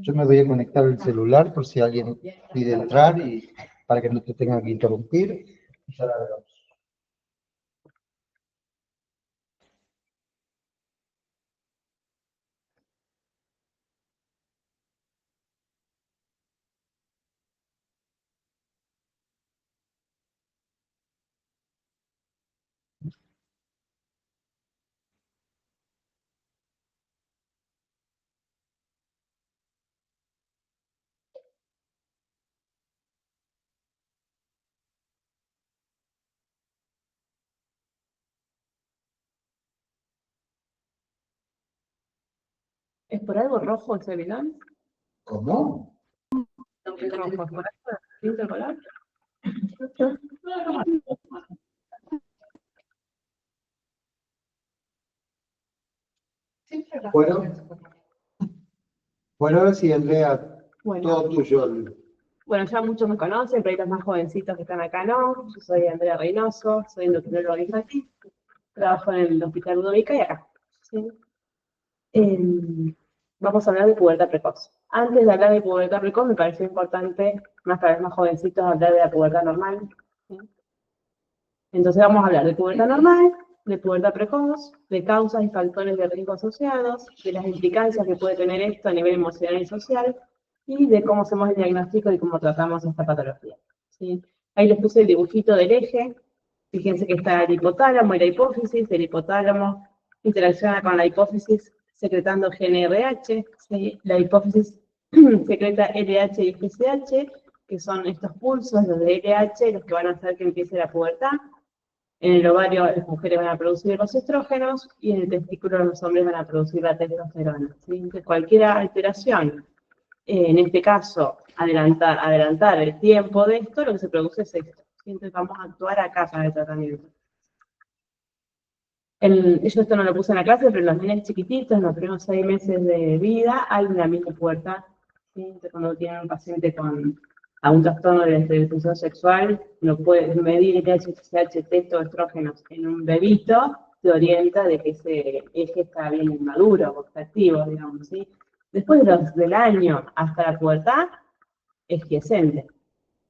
Yo me voy a conectar el celular por si alguien pide entrar y para que no te tengan que interrumpir. Y ya la veremos. ¿Es por algo rojo ese bidón? ¿Cómo? ¿No es rojo? ¿Es por algo distinto el color? Bueno, ahora sí, Andrea, Bueno. todo tuyo. Bueno, ya muchos me conocen, pero hay los más jovencitos que están acá, ¿no? Yo soy Andrea Reynoso, soy endocrinóloga infantil, trabajo en el Hospital Ludovica y acá. ¿Sí? Vamos a hablar de pubertad precoz. Antes de hablar de pubertad precoz, me pareció importante, más para los más jovencitos, hablar de la pubertad normal. ¿Sí? Entonces vamos a hablar de pubertad normal, de pubertad precoz, de causas y factores de riesgo asociados, de las implicancias que puede tener esto a nivel emocional y social, y de cómo hacemos el diagnóstico y cómo tratamos esta patología. ¿Sí? Ahí les puse el dibujito del eje. Fíjense que está el hipotálamo y la hipófisis. El hipotálamo interacciona con la hipófisis secretando GnRH. ¿Sí? La hipófisis secreta LH y FSH, que son estos pulsos, los de LH, los que van a hacer que empiece la pubertad. En el ovario las mujeres van a producir los estrógenos y en el testículo los hombres van a producir la testosterona. ¿Sí? Entonces, cualquier alteración, en este caso, adelantar el tiempo de esto, lo que se produce es esto. Entonces vamos a actuar acá para el tratamiento. Yo esto no lo puse en la clase, pero los nenes chiquititos, en los primeros 6 meses de vida, hay una mini pubertad. ¿Sí? Entonces, cuando tienen un paciente con un trastorno de la disfunción sexual, no puedes medir el THC, testo, estrógenos en un bebito, te orienta de que ese eje está bien inmaduro o está activo, digamos, ¿sí? Después del año hasta la pubertad, es quiescente.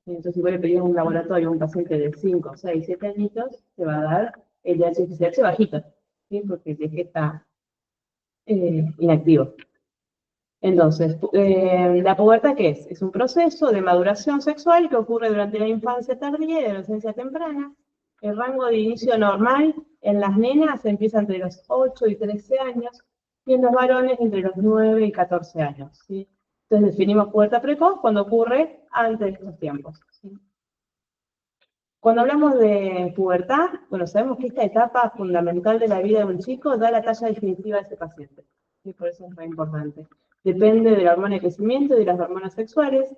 Entonces, si vos le pedís un laboratorio a un paciente de 5, 6, 7 añitos, te va a dar el DHCH bajito, ¿sí? Porque el eje está inactivo. Entonces, ¿la pubertad qué es? Es un proceso de maduración sexual que ocurre durante la infancia tardía y la adolescencia temprana. El rango de inicio normal en las nenas empieza entre los 8 y 13 años y en los varones entre los 9 y 14 años. ¿Sí? Entonces definimos pubertad precoz cuando ocurre antes de estos tiempos. ¿Sí? Cuando hablamos de pubertad, bueno, sabemos que esta etapa fundamental de la vida de un chico da la talla definitiva de ese paciente. ¿Sí? Por eso es muy importante. Depende de la hormona de crecimiento y de las hormonas sexuales,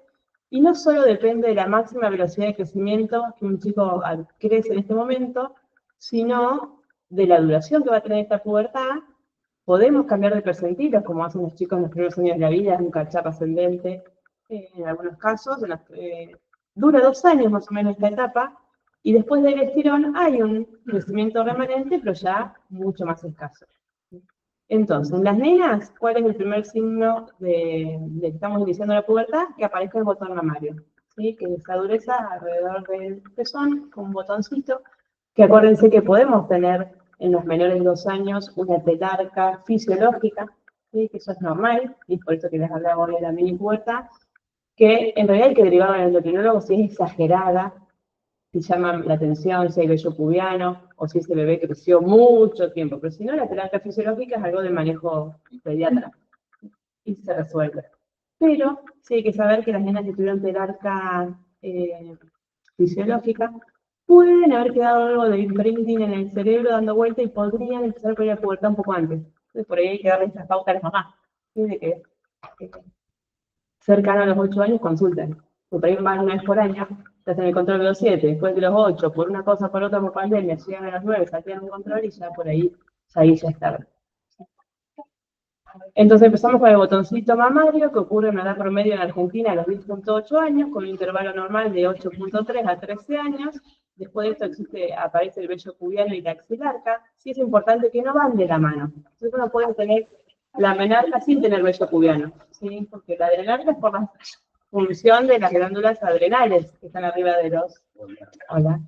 y no solo depende de la máxima velocidad de crecimiento que un chico crece en este momento, sino de la duración que va a tener esta pubertad. Podemos cambiar de percentilos, como hacen los chicos en los primeros años de la vida, es un catch-up ascendente en algunos casos, dura 2 años más o menos esta etapa, y después del estirón hay un crecimiento remanente, pero ya mucho más escaso. Entonces, en las nenas, ¿cuál es el primer signo de que estamos iniciando la pubertad? Que aparezca el botón mamario, ¿sí? Que esa dureza alrededor del pezón, con un botoncito, que acuérdense que podemos tener en los menores de 2 años una telarca fisiológica, ¿sí? Que eso es normal, y es por eso que les hablaba hoy de la mini pubertad, que en realidad hay que derivar al endocrinólogo si es exagerada, si llama la atención, si hay vello pubiano, o si ese bebé creció mucho tiempo. Pero si no, la terapia fisiológica es algo de manejo pediatra y se resuelve. Pero sí hay que saber que las nenas que tuvieron terapia fisiológica pueden haber quedado algo de imprinting en el cerebro dando vuelta y podrían empezar por la pubertad un poco antes. Entonces, por ahí hay que darle estas pautas a las mamás. ¿Sí? De que cercano a los 8 años consulten. Porque por ahí van una vez por año, te hacen el control de los 7, después de los 8, por una cosa por otra por pandemia, llegan a los 9, saquean un control y ya por ahí, ya es tarde. Entonces empezamos con el botoncito mamario, que ocurre en una edad promedio en Argentina a los 10.8 años, con un intervalo normal de 8.3 a 13 años. Después de esto aparece el vello pubiano y la axilarca. Sí es importante que no van de la mano. Entonces uno puede tener la menarca sin tener vello pubiano, ¿sí? Porque la adrenarca es por la función de las glándulas adrenales que están arriba de los... Hola.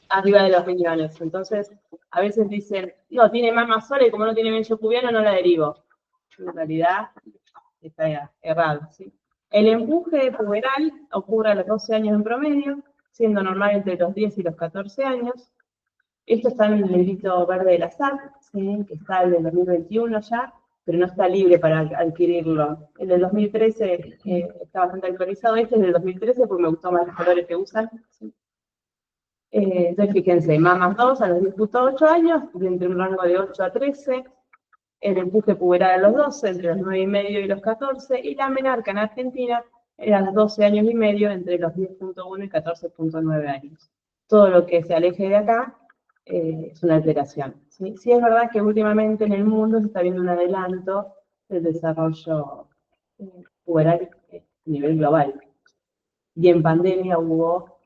Arriba de los riñones. Entonces, a veces dicen, no, tiene mama sola y como no tiene vello pubiano no la derivo. En realidad está errado, ¿sí? El empuje puberal ocurre a los 12 años en promedio, siendo normal entre los 10 y los 14 años. Esto está en el librito verde de la SAP, ¿sí? Que está el del 2021 ya, pero no está libre para adquirirlo. El del 2013 está bastante actualizado, este es del 2013 porque me gustó más los colores que usan, ¿sí? Entonces, fíjense, mamas 2 a los 10.8 años, entre un rango de 8 a 13, el empuje puberal a los 12, entre los 9 y medio y los 14, y la menarca en Argentina era a los 12 años y medio, entre los 10.1 y 14.9 años. Todo lo que se aleje de acá es una alteración, ¿sí? Sí es verdad que últimamente en el mundo se está viendo un adelanto del desarrollo puberal a nivel global. Y en pandemia hubo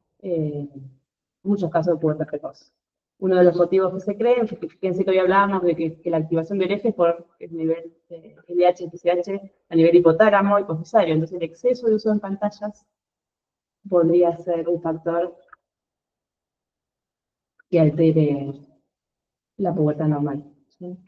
muchos casos de pubertad precoz. Uno de los motivos que se creen, fíjense que hoy hablábamos de que la activación del eje es por el nivel de LH y TSH a nivel hipotálamo, hipofisario. Entonces, el exceso de uso en pantallas podría ser un factor que altere la pubertad normal, ¿sí?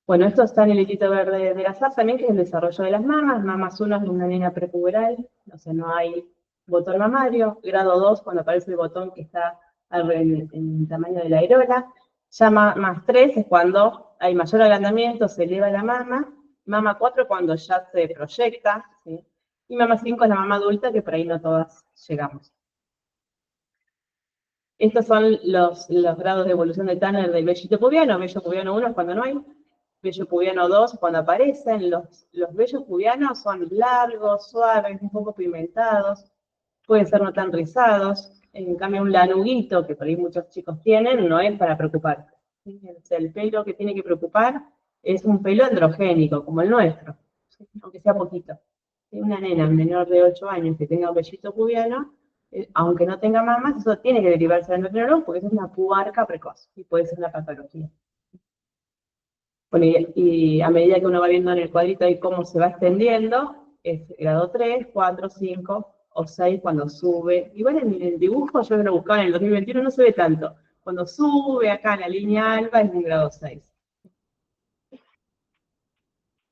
Bueno, esto está en el hilito verde de la SAP también, que es el desarrollo de las mamas. Mamas 1 es una nena prepuberal, o sea, no hay botón mamario. Grado 2, cuando aparece el botón que está en el tamaño de la areola. Ya más 3 es cuando hay mayor agrandamiento, se eleva la mama. Mama 4 cuando ya se proyecta, ¿sí? Y mama 5 es la mama adulta, que por ahí no todas llegamos. Estos son los grados de evolución de Tanner del vellito pubiano. Vello pubiano 1 es cuando no hay. Vello pubiano 2 cuando aparecen. Los vellos pubianos son largos, suaves, un poco pigmentados. Pueden ser no tan rizados. En cambio, un lanuguito, que por ahí muchos chicos tienen, no es para preocupar. ¿Sí? O sea, el pelo que tiene que preocupar es un pelo androgénico, como el nuestro, ¿sí? Aunque sea poquito. Una nena menor de 8 años que tenga un vellito pubiano, aunque no tenga mamas, eso tiene que derivarse al endocrinólogo porque eso es una pubarca precoz y puede ser una patología. Bueno, y a medida que uno va viendo en el cuadrito ahí cómo se va extendiendo, es grado 3, 4, 5 o 6 cuando sube. Igual en el dibujo, yo lo buscaba en el 2021, no se ve tanto. Cuando sube acá en la línea alba es un grado 6.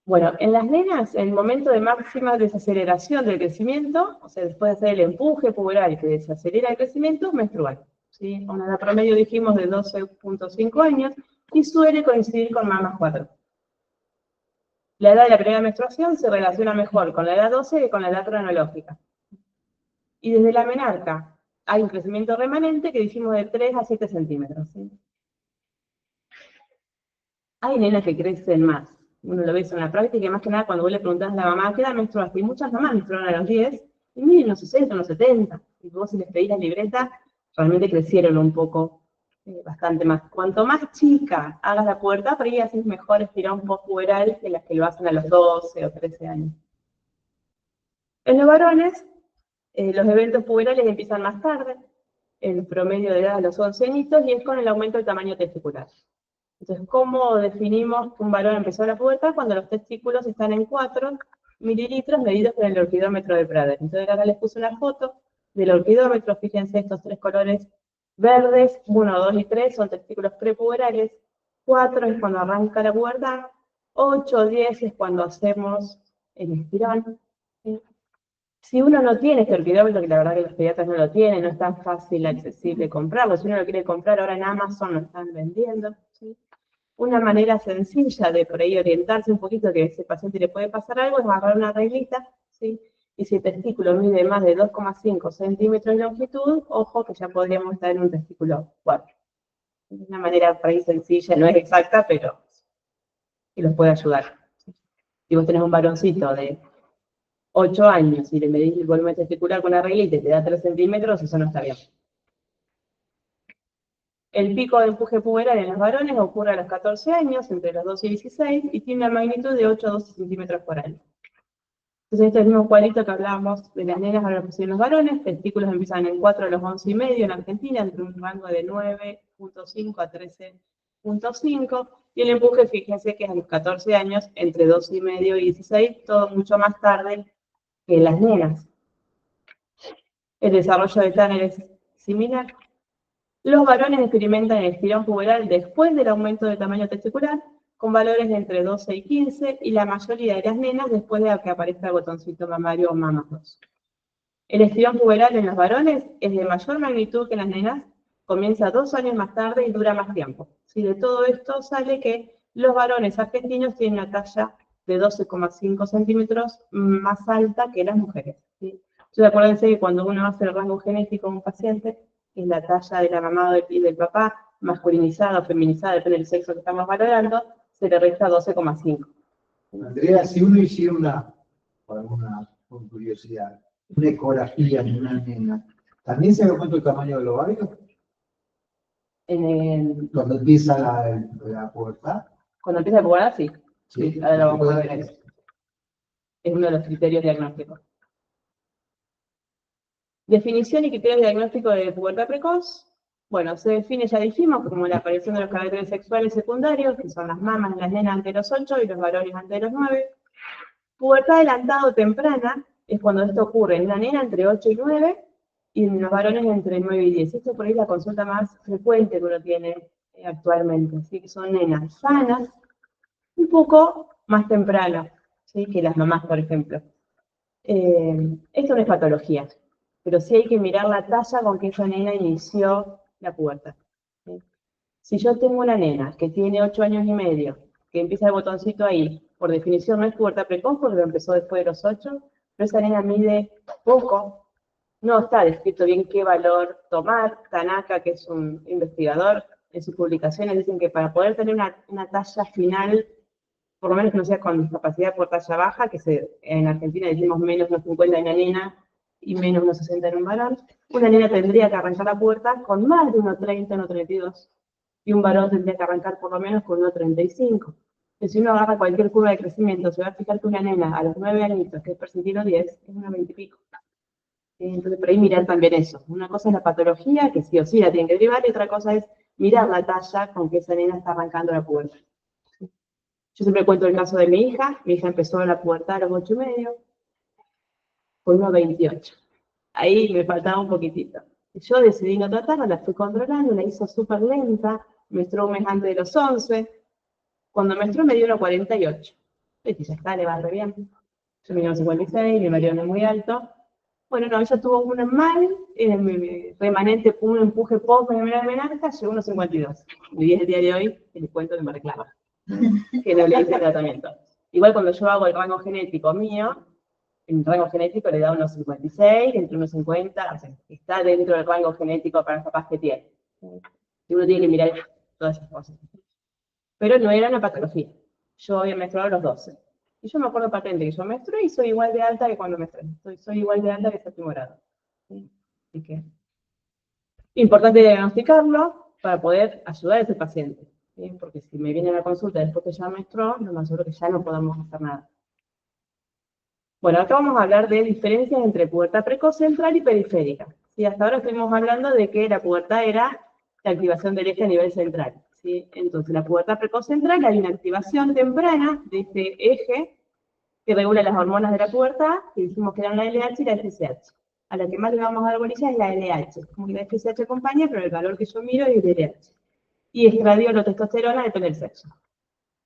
Bueno, en las nenas, el momento de máxima desaceleración del crecimiento, o sea, después de hacer el empuje puberal que desacelera el crecimiento, es menstrual. ¿Sí? Una edad promedio dijimos de 12.5 años y suele coincidir con mamas 4. La edad de la primera menstruación se relaciona mejor con la edad 12 que con la edad cronológica. Y desde la menarca hay un crecimiento remanente que dijimos de 3 a 7 centímetros. ¿Sí? Hay nenas que crecen más. Uno lo ve en la práctica y más que nada cuando vos le preguntás a la mamá, ¿qué edad menstruaste? Y muchas mamás menstruaron a los 10, y miren, unos 60, unos 70. Y vos si les pedís la libreta, realmente crecieron un poco, bastante más. Cuanto más chica hagas la pubertad, por ahí haces mejor estirón postpuberal que las que lo hacen a los 12 o 13 años. En los varones, los eventos puberales empiezan más tarde, el promedio de edad a los 11 añitos, y es con el aumento del tamaño testicular. Entonces, ¿cómo definimos que un varón empezó la pubertad? Cuando los testículos están en 4 mililitros medidos con el orquidómetro de Prader. Entonces, acá les puse una foto del orquidómetro. Fíjense, estos 3 colores verdes, 1, 2 y 3 son testículos prepuberales. 4 es cuando arranca la pubertad. 8, 10 es cuando hacemos el estirón. ¿Sí? Si uno no tiene este orquidómetro, que la verdad que los pediatras no lo tienen, no es tan fácil, accesible comprarlo. Si uno lo quiere comprar ahora en Amazon, lo están vendiendo. ¿Sí? Una manera sencilla de por ahí orientarse un poquito que a ese paciente le puede pasar algo es agarrar una reglita, ¿sí? Y si el testículo mide más de 2,5 centímetros de longitud, ojo que ya podríamos estar en un testículo 4. Es una manera por ahí sencilla, no es exacta, pero que los puede ayudar. Si vos tenés un varoncito de 8 años y le medís el volumen testicular con una reglita y te da 3 centímetros, eso no está bien. El pico de empuje puberal en los varones ocurre a los 14 años, entre los 12 y 16, y tiene una magnitud de 8 a 12 centímetros por año. Entonces, este es el mismo cuadrito que hablábamos de las nenas, ahora lo pusieron los varones. Testículos empiezan en 4 a los 11 y medio en Argentina, entre un rango de 9.5 a 13.5. Y el empuje, fíjense que es a los 14 años, entre 12 y medio y 16, todo mucho más tarde que las nenas. El desarrollo de Tanner es similar. Los varones experimentan el estirón puberal después del aumento del tamaño testicular, con valores de entre 12 y 15, y la mayoría de las nenas después de que aparezca el botoncito mamario o mamas 2. El estirón puberal en los varones es de mayor magnitud que en las nenas, comienza 2 años más tarde y dura más tiempo. Si de todo esto sale que los varones argentinos tienen una talla de 12,5 centímetros más alta que las mujeres, ¿sí? Entonces acuérdense que cuando uno hace el rango genético de un paciente, es la talla de la mamá o del papá, masculinizada o feminizada, depende del sexo que estamos valorando, se le resta 12,5. Andrea, si uno hiciera con curiosidad, una ecografía de una nena, ¿también se da cuenta el tamaño del ovario? Cuando empieza la pubertad. Cuando empieza la pubertad, sí. Sí, Ahora lo vamos a ver eso. Es uno de los criterios diagnósticos. Definición y criterios diagnósticos de pubertad precoz. Bueno, se define, ya dijimos, como la aparición de los caracteres sexuales secundarios, que son las mamas en las nenas antes de los 8 y los varones antes de los 9. Pubertad adelantada o temprana es cuando esto ocurre en la nena entre 8 y 9 y en los varones entre 9 y 10. Esto por ahí es la consulta más frecuente que uno tiene actualmente. Así que son nenas sanas, un poco más temprano, ¿sí? Que las mamás, por ejemplo. Esto no es patología, pero sí hay que mirar la talla con que esa nena inició la pubertad, ¿sí? Si yo tengo una nena que tiene 8 años y medio, que empieza el botoncito ahí, por definición no es pubertad precoz porque lo empezó después de los 8, pero esa nena mide poco, no está descrito bien qué valor tomar. Tanaka, que es un investigador, en sus publicaciones dicen que para poder tener una talla final, por lo menos que no sea con discapacidad por talla baja, que en Argentina decimos menos 1,50 en una nena y menos 1,60 en un varón, una nena tendría que arrancar la pubertad con más de 1,30, 1,32. Y un varón tendría que arrancar por lo menos con 1,35. Si uno agarra cualquier curva de crecimiento, se va a fijar que una nena a los 9 añitos, que es percentilo 10, es una 20 y pico. Entonces, por ahí mirar también eso. Una cosa es la patología, que sí o sí la tienen que derivar, y otra cosa es mirar la talla con que esa nena está arrancando la pubertad. Yo siempre cuento el caso de mi hija. Mi hija empezó la pubertad a los 8 y medio, con 1,28. Ahí me faltaba un poquitito. Yo decidí no tratarla, la fui controlando, la hizo súper lenta, menstruó un mes antes de los 11. Cuando menstruó me dio 1,48. Y ya está, le va re bien. Yo me dio 1,56, mi marido no es muy alto. Bueno, no, ella tuvo una mal, remanente, un empuje poco en la menarca, llegó a 1,52. Y es el día de hoy que le cuento que me reclama, que no le hice tratamiento. Igual cuando yo hago el rango genético mío, el rango genético le da 1,56, entre 1,50, o sea, está dentro del rango genético para los papás que tiene. Y uno tiene que mirar todas esas cosas. Pero no era una patología. Yo había menstruado a los 12. Y yo me acuerdo patente que yo menstrué y soy igual de alta que cuando menstrué. Soy igual de alta que séptimo grado. ¿Sí? Así que, importante diagnosticarlo para poder ayudar a ese paciente, ¿sí? Porque si me viene a la consulta después que ya menstruó, lo más seguro que ya no podamos hacer nada. Bueno, acá vamos a hablar de diferencias entre pubertad precoz central y periférica. ¿Sí? Hasta ahora estuvimos hablando de que la pubertad era la activación del eje a nivel central, ¿sí? Entonces, la pubertad precoz central, hay una activación temprana de este eje que regula las hormonas de la pubertad, que dijimos que eran la LH y la FSH. A la que más le vamos a dar bolilla es la LH, como que la FSH acompaña, pero el valor que yo miro es el LH. Y estradiol o testosterona depende del sexo.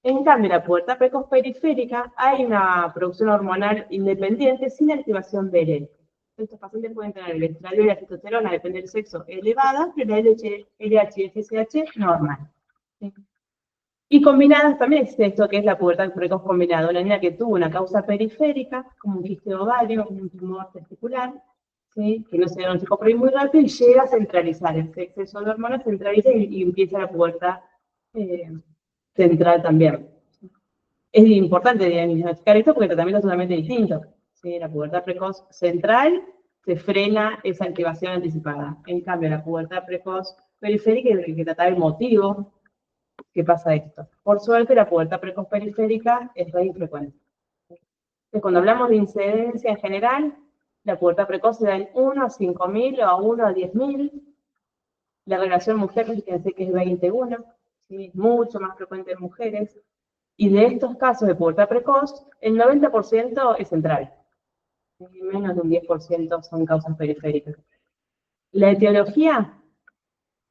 En cambio, en la pubertad precoz periférica hay una producción hormonal independiente sin activación del eje. Estos pacientes pueden tener el estradiol y la testosterona, depende del sexo, elevada, pero la LH y FSH normal. ¿Sí? Y combinadas también existe esto que es la pubertad precoz combinada. Una niña que tuvo una causa periférica, como un quiste de ovario, un tumor testicular, ¿sí? Que no se diagnosticó por ahí muy rápido y llega a centralizar. Ese exceso de hormonas centraliza y empieza la pubertad central también. Es importante diagnosticar esto porque el tratamiento es totalmente distinto, ¿sí? La pubertad precoz central se frena esa activación anticipada. En cambio, la pubertad precoz periférica y hay que tratar el motivo que pasa esto. Por suerte, la pubertad precoz periférica es re infrecuente. Entonces, cuando hablamos de incidencia en general, la pubertad precoz se da en 1 a 5.000 o a 1 a 10.000. La relación mujer, fíjense que es 21, ¿sí? Mucho más frecuente en mujeres. Y de estos casos de pubertad precoz, el 90% es central. Y menos de un 10% son causas periféricas. La etiología,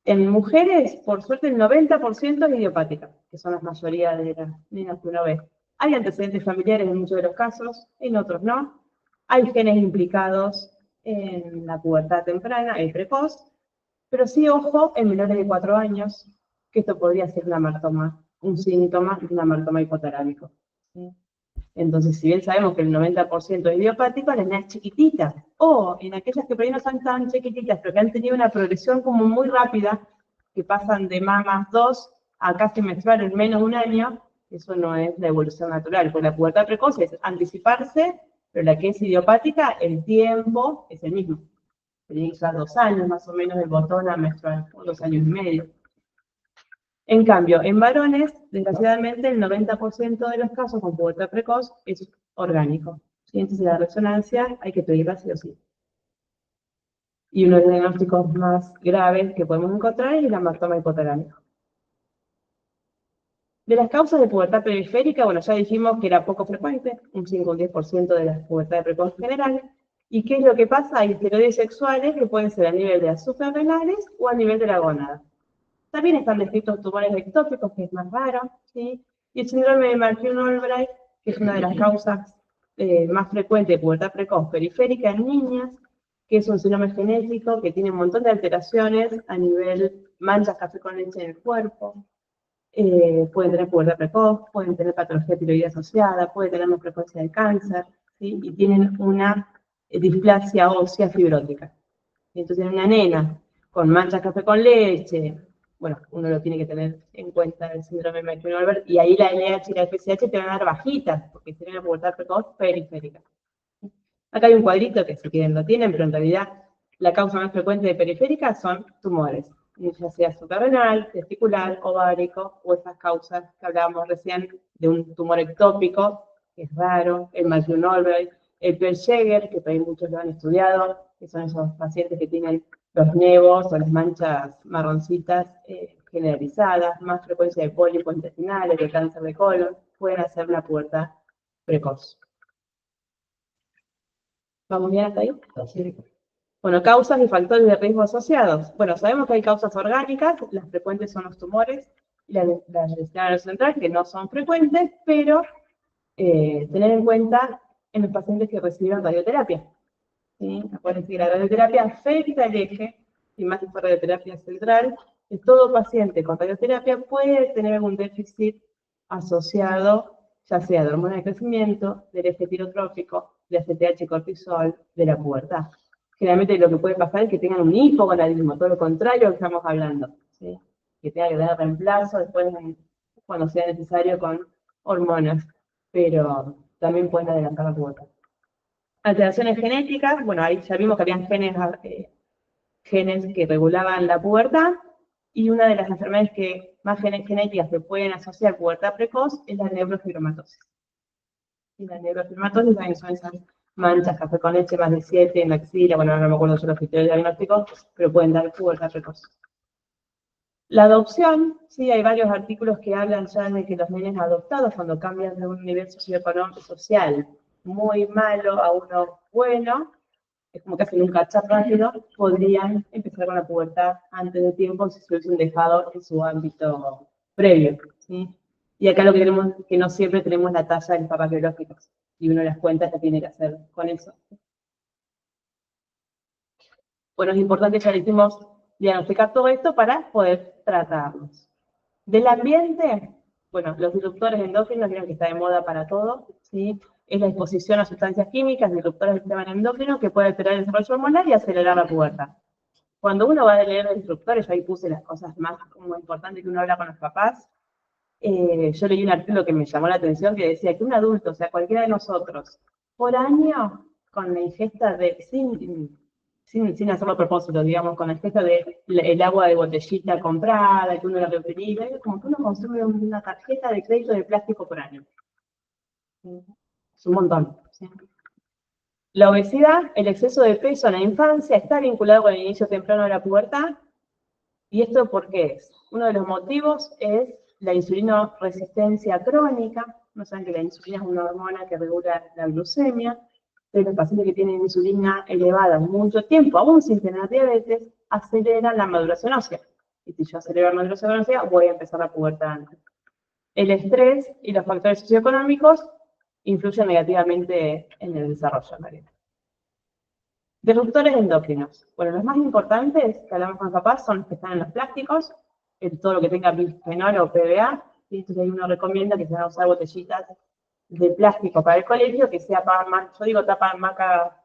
en mujeres, por suerte, el 90% es idiopática, que son la mayoría de las niñas que uno ve. Hay antecedentes familiares en muchos de los casos, en otros no. Hay genes implicados en la pubertad temprana, el precoz, pero sí, ojo, en menores de 4 años, que esto podría ser una amartoma, un síntoma de un amartoma hipotalámico. ¿Sí? Entonces, si bien sabemos que el 90% es idiopático, en las niñas chiquititas, o en aquellas que por ahí no son tan chiquititas, pero que han tenido una progresión como muy rápida, que pasan de mamas 2 a casi menstrual en menos de un año, eso no es la evolución natural, porque la pubertad precoz es anticiparse, pero la que es idiopática, el tiempo es el mismo. Tiene que usar 2 años más o menos del botón a menstrual, o 2 años y medio. En cambio, en varones, desgraciadamente, el 90% de los casos con pubertad precoz es orgánico. ¿Sí? Entonces, la resonancia hay que pedirla sí o sí. Y uno de los diagnósticos más graves que podemos encontrar es el amartoma hipotalámico. De las causas de pubertad periférica, bueno, ya dijimos que era poco frecuente, un 5 o un 10% de las pubertades precoz generales. ¿Y qué es lo que pasa? Hay esteroides sexuales que pueden ser a nivel de las suprarrenales o a nivel de la gónada. También están descritos tumores ectópicos, que es más raro, ¿sí? Y el síndrome de Marfan-Albright, que es una de las causas más frecuentes de pubertad precoz periférica en niñas, que es un síndrome genético que tiene un montón de alteraciones a nivel manchas café con leche en el cuerpo, pueden tener pubertad precoz, pueden tener patología tiroidea asociada, pueden tener más frecuencia de cáncer, ¿sí? Y tienen una displasia ósea fibrótica. Entonces, una nena con manchas café con leche, bueno, uno lo tiene que tener en cuenta el síndrome de Marfan-Albright, y ahí la LH y la FSH te van a dar bajitas, porque tienen una pubertad precoz periférica. Acá hay un cuadrito que si quieren lo tienen, pero en realidad la causa más frecuente de periférica son tumores, ya sea suprarrenal, testicular, ovárico, o esas causas que hablábamos recién de un tumor ectópico, que es raro, el Marfan-Albright, el Pearl-Jaeger, que también muchos lo han estudiado, que son esos pacientes que tienen los nevos o las manchas marroncitas generalizadas, más frecuencia de pólipos intestinales, de cáncer de colon, pueden hacer una pubertad precoz. ¿Vamos bien hasta ahí? Sí. Bueno, causas y factores de riesgo asociados. Bueno, sabemos que hay causas orgánicas, las frecuentes son los tumores y la lesión central, que no son frecuentes, pero tener en cuenta en los pacientes que recibieron radioterapia. ¿Sí? Acuérdense que la radioterapia afecta el eje, y más si fue radioterapia central, que todo paciente con radioterapia puede tener algún déficit asociado, ya sea de hormona de crecimiento, del eje tirotrófico, de ACTH cortisol, de la pubertad. Generalmente lo que puede pasar es que tengan un hipogonadismo, todo lo contrario de lo que estamos hablando, ¿sí? Que tenga que dar reemplazo después cuando sea necesario con hormonas, pero también pueden adelantar la pubertad. Alteraciones genéticas, bueno, ahí ya vimos que habían genes que regulaban la pubertad, y una de las enfermedades que más genes genéticas que pueden asociar pubertad precoz es la neurofibromatosis. Y la neurofibromatosis también son esas manchas, café con leche, más de 7 en la axila, bueno, no me acuerdo yo los criterios diagnósticos, pero pueden dar pubertad precoz. La adopción, sí, hay varios artículos que hablan ya de que los nenes adoptados, cuando cambian de un nivel socioeconómico social muy malo a uno bueno, es como que hacen un catch-up rápido, podrían empezar con la pubertad antes de tiempo si se hubiesen dejado en su ámbito previo, ¿sí? Y acá lo que tenemos es que no siempre tenemos la talla de los papás biológicos, y uno las cuentas que tiene que hacer con eso. Bueno, es importante, ya decimos, diagnosticar todo esto para poder tratarlos. Del ambiente, bueno, los disruptores endócrinos, vieron que está de moda para todo, ¿sí? Es la exposición a sustancias químicas, disruptores del sistema endocrino, que puede alterar el desarrollo hormonal y acelerar la pubertad. Cuando uno va a leer los disruptores, yo ahí puse las cosas más como importantes que uno habla con los papás. Yo leí un artículo que me llamó la atención que decía que un adulto, o sea, cualquiera de nosotros, por año, con la ingesta de, sin hacerlo a propósito, digamos, con el gesto de el agua de botellita comprada, que uno la reutiliza, es como que uno consume una tarjeta de crédito de plástico por año. Es un montón. ¿Sí? La obesidad, el exceso de peso en la infancia, está vinculado con el inicio temprano de la pubertad. ¿Y esto por qué es? Uno de los motivos es la insulinoresistencia crónica. No saben que la insulina es una hormona que regula la glucemia. Pero los pacientes que tienen insulina elevada mucho tiempo, aún sin tener diabetes, aceleran la maduración ósea. Y si yo acelero la maduración ósea, voy a empezar la pubertad antes. El estrés y los factores socioeconómicos influyen negativamente en el desarrollo, Mariana. Disruptores endocrinos. Bueno, los más importantes que hablamos con papás son los que están en los plásticos, todo lo que tenga bisfenol o PBA. Y entonces ahí uno recomienda que se van a usar botellitas de plástico para el colegio, que sea para, yo digo tapa marca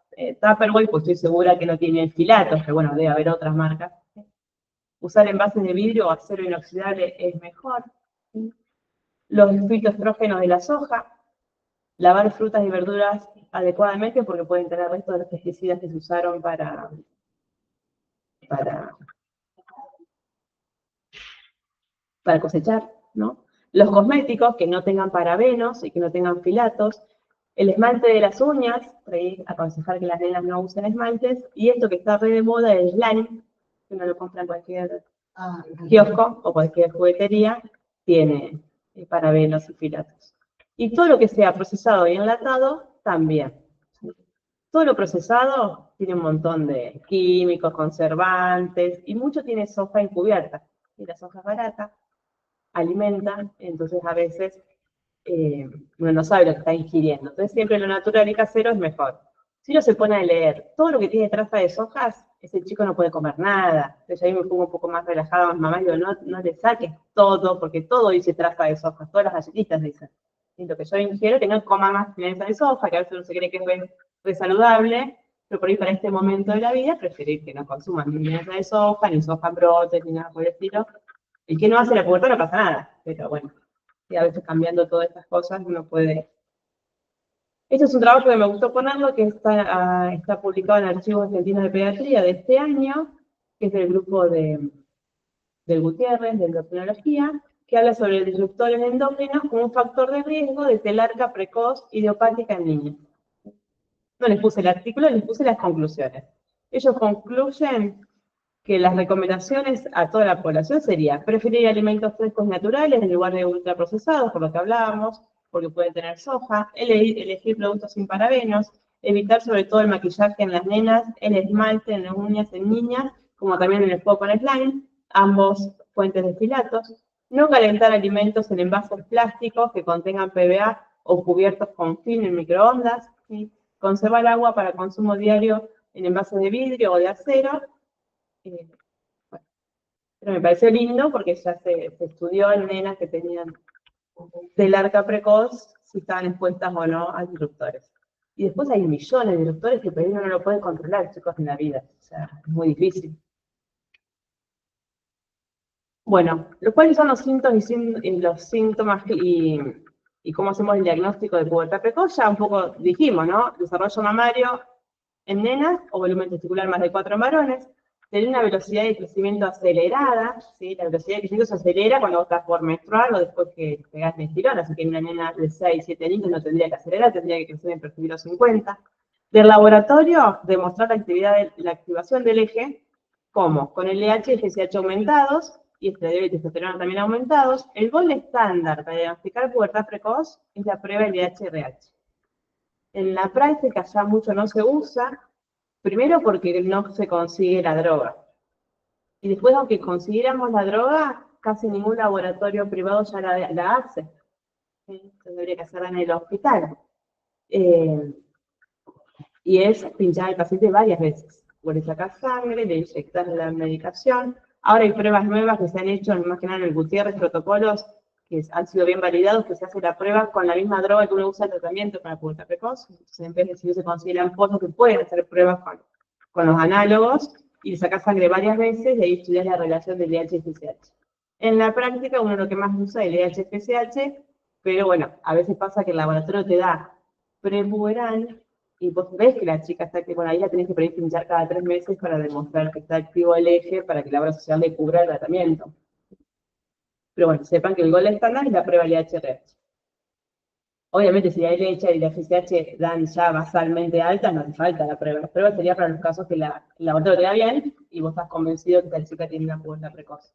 Tupperware, pues estoy segura que no tiene filatos, que bueno, debe haber otras marcas. Usar envases de vidrio o acero inoxidable es mejor. Los fitoestrógenos de la soja. Lavar frutas y verduras adecuadamente porque pueden tener restos de los pesticidas que se usaron para cosechar, ¿no? Los cosméticos que no tengan parabenos y que no tengan filatos. El esmalte de las uñas, por ahí aconsejar que las nenas no usen esmaltes. Y esto que está re de moda, el slime, que uno lo compra en cualquier kiosco o cualquier juguetería, tiene parabenos y filatos. Y todo lo que sea procesado y enlatado, también. Todo lo procesado tiene un montón de químicos, conservantes, y mucho tiene soja encubierta. Y la soja es barata, alimenta, entonces a veces uno no sabe lo que está ingiriendo. Entonces siempre lo natural y casero es mejor. Si uno se pone a leer todo lo que tiene traza de sojas, ese chico no puede comer nada. Entonces ahí me pongo un poco más relajada a mi mamá y digo, no le saques todo, porque todo dice traza de sojas, todas las galletitas dicen. Y lo que yo ingiero, que no coma más milanesa de soja, que a veces uno se cree que es re saludable, pero por ahí para este momento de la vida preferir que no consuman ni milanesa de soja, ni soja brotes, ni nada por el estilo. El que no hace la pubertad no pasa nada, pero bueno, y a veces cambiando todas estas cosas uno puede. Este es un trabajo que me gustó ponerlo, que está publicado en el Archivo Argentino de Pediatría de este año, que es del grupo del Gutiérrez, de endocrinología, que habla sobre disruptores endócrinos como un factor de riesgo de telarca precoz idiopática en niños. No les puse el artículo, les puse las conclusiones. Ellos concluyen que las recomendaciones a toda la población sería preferir alimentos frescos naturales en lugar de ultraprocesados, por lo que hablábamos, porque pueden tener soja, elegir productos sin parabenos, evitar sobre todo el maquillaje en las nenas, el esmalte en las uñas en niñas, como también en el foco en slime, ambos fuentes de filatos, no calentar alimentos en envases plásticos que contengan PBA o cubiertos con film en microondas, ¿sí? Conservar agua para consumo diario en envases de vidrio o de acero. Bueno, pero me pareció lindo porque ya se estudió en nenas que tenían telarca precoz si estaban expuestas o no a disruptores. Y después hay millones de disruptores que uno no lo puede controlar, chicos, en la vida. O sea, es muy difícil. Bueno, ¿cuáles son los síntomas y cómo hacemos el diagnóstico de pubertad precoz? Ya un poco dijimos, ¿no? Desarrollo mamario en nenas o volumen testicular más de 4 en varones. Tener una velocidad de crecimiento acelerada, ¿sí? La velocidad de crecimiento se acelera cuando estás por menstruar o después que pegas el estirón, así que una nena de 6, 7 años no tendría que acelerar, tendría que crecer en perfil 50. Del laboratorio, demostrar la activación del eje, ¿cómo? Con LH y FSH aumentados, y estradiol y testosterona también aumentados. El gol estándar para diagnosticar pubertad precoz es la prueba LH-RH. En la práctica ya mucho no se usa, primero porque no se consigue la droga. Y después, aunque consiguiéramos la droga, casi ningún laboratorio privado ya la hace. ¿Sí? Entonces habría que hacerla en el hospital. Y es pinchar al paciente varias veces. Vos le sacás sangre, le inyectás la medicación. Ahora hay pruebas nuevas que se han hecho, más que nada en el Gutiérrez, protocolos que han sido bien validados, que se hace la prueba con la misma droga que uno usa el tratamiento para pubertad precoz. Entonces, en vez de si no se consideran pozos, que pueden hacer pruebas con los análogos y le sacás sangre varias veces y ahí estudias la relación del LH y FSH. En la práctica, uno lo que más usa es el LH y FSH, pero bueno, a veces pasa que el laboratorio te da prepuberal y vos ves que la chica está activa, bueno, ahí la tenés que pedir pinchar cada 3 meses para demostrar que está activo el eje para que la obra social le cubra el tratamiento. Pero bueno, sepan que el gol estándar es la prueba LHRH. Obviamente, si la LH y la FSH dan ya basalmente altas, no hace falta la prueba. La prueba sería para los casos que el laboratorio te da bien y vos estás convencido que la chica tiene una pubertad precoz.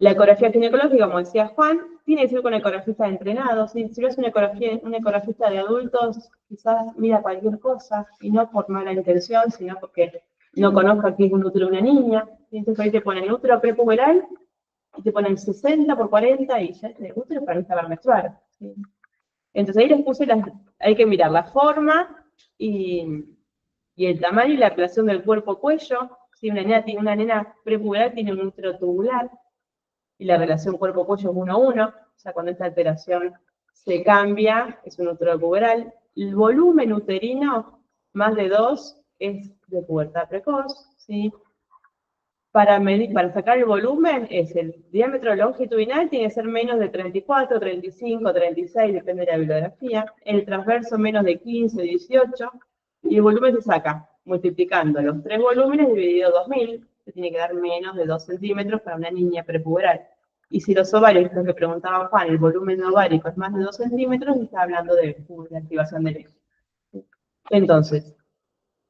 La ecografía ginecológica, como decía Juan, tiene que ser con ecografista entrenado. Si no es un ecografista de adultos, quizás mira cualquier cosa, y no por mala intención, sino porque no conozca qué es un útero de una niña. Entonces ahí te ponen útero prepuberal, y te ponen 60 por 40, y ya el útero para saber menstruar. ¿Sí? Entonces ahí les puse hay que mirar la forma y el tamaño y la relación del cuerpo-cuello. Si una nena prepuberal tiene un útero tubular, y la relación cuerpo-cuello es 1:1, o sea, cuando esta alteración se cambia, es un útero puberal. El volumen uterino, más de 2, es de pubertad precoz, ¿sí? Para sacar el volumen, es el diámetro longitudinal, tiene que ser menos de 34, 35, 36, depende de la bibliografía. El transverso menos de 15, 18. Y el volumen se saca multiplicando los 3 volúmenes dividido 2000, que tiene que dar menos de 2 centímetros para una niña prepuberal. Y si los ovarios, lo que preguntaba Juan, el volumen ovárico es más de 2 centímetros, está hablando de activación del eje. Entonces,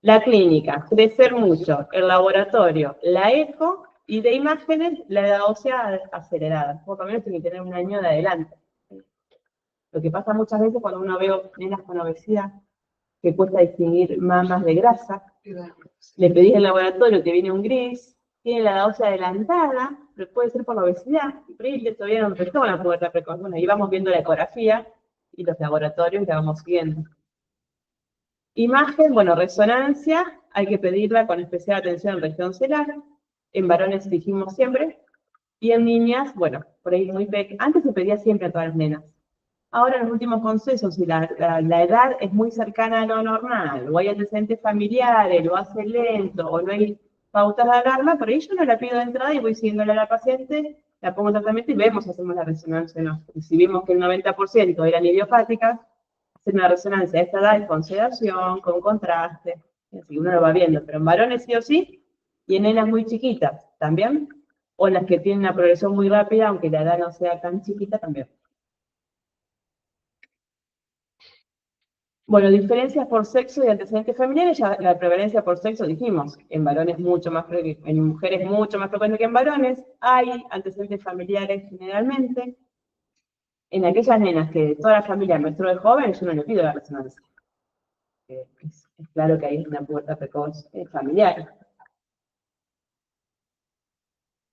la clínica, crecer mucho, el laboratorio, la eco, y de imágenes, la edad ósea acelerada. Por lo menos tiene que tener un año de adelante. Lo que pasa muchas veces cuando uno ve nenas con obesidad, que cuesta distinguir mamas de grasa, le pedís el laboratorio que viene un gris, tiene la edad ósea adelantada, pero puede ser por la obesidad, y por ahí todavía no empezó la pubertad precoz. Bueno, ahí vamos viendo la ecografía y los laboratorios y la vamos siguiendo. Imagen, bueno, resonancia, hay que pedirla con especial atención en región celar. En varones dijimos siempre. Y en niñas, bueno, por ahí muy pequeña. Antes se pedía siempre a todas las nenas. Ahora en los últimos consensos, si la edad es muy cercana a lo normal, o hay antecedentes familiares, lo hace lento, o no hay pautas de alarma, por ahí yo no la pido de entrada y voy siguiéndole a la paciente, la pongo en tratamiento y vemos si hacemos la resonancia o no. Y si vimos que el 90% eran idiopáticas, hacer una resonancia a esta edad con sedación, con contraste, así uno lo va viendo, pero en varones sí o sí, y en nenas muy chiquitas también, o en las que tienen una progresión muy rápida, aunque la edad no sea tan chiquita también. Bueno, diferencias por sexo y antecedentes familiares, ya la prevalencia por sexo dijimos, en varones en mujeres mucho más frecuente que en varones, hay antecedentes familiares generalmente. En aquellas nenas que toda la familia menstruó de joven, yo no le pido la resonancia. Es claro que hay una pubertad precoz familiar.